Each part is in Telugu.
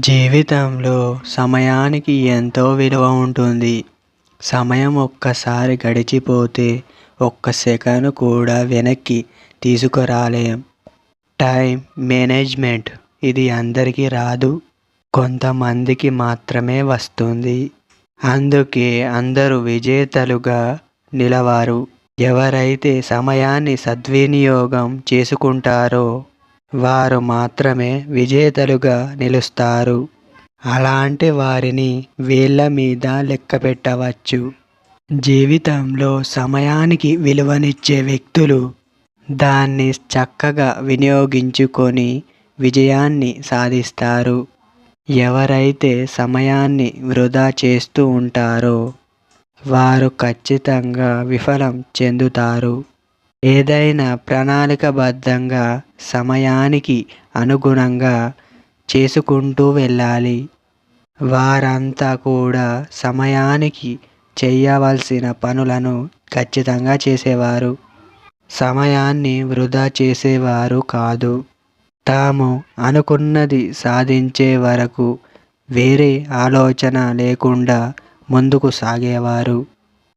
జీవితంలో సమయానికి ఎంతో విలువ ఉంటుంది. సమయం ఒక్కసారి గడిచిపోతే ఒక్క సెకను కూడా వెనక్కి తీసుకురాలేం. టైం మేనేజ్మెంట్ ఇది అందరికీ రాదు. కొంతమందికి మాత్రమే వస్తుంది. అందుకే అందరూ విజేతలుగా నిలవారు. ఎవరైతే సమయాన్ని సద్వినియోగం చేసుకుంటారో వారు మాత్రమే విజేతలుగా నిలుస్తారు. అలాంటి వారిని వేళ్ళ మీద లెక్క పెట్టవచ్చు. జీవితంలో సమయానికి విలువనిచ్చే వ్యక్తులు దాన్ని చక్కగా వినియోగించుకొని విజయాన్ని సాధిస్తారు. ఎవరైతే సమయాన్ని వృధా చేస్తూ ఉంటారో వారు ఖచ్చితంగా విఫలం చెందుతారు. ఏదైనా ప్రణాళికాబద్ధంగా సమయానికి అనుగుణంగా చేసుకుంటూ వెళ్ళాలి. వారంతా కూడా సమయానికి చేయవలసిన పనులను ఖచ్చితంగా చేసేవారు. సమయాన్ని వృధా చేసేవారు కాదు. తాము అనుకున్నది సాధించే వరకు వేరే ఆలోచన లేకుండా ముందుకు సాగేవారు.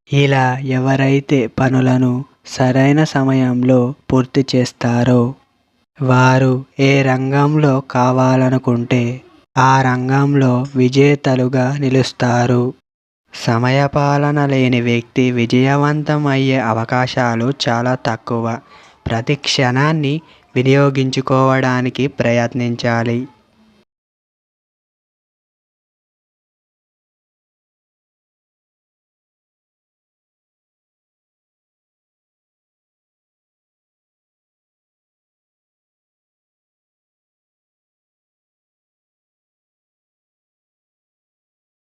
ఇలా ఎవరైతే పనులను సరైన సమయంలో పూర్తి చేస్తారో వారు ఏ రంగంలో కావాలనుకుంటే ఆ రంగంలో విజేతలుగా నిలుస్తారు. సమయపాలన లేని వ్యక్తి విజయవంతం అయ్యే అవకాశాలు చాలా తక్కువ. ప్రతి క్షణాన్ని వినియోగించుకోవడానికి ప్రయత్నించాలి.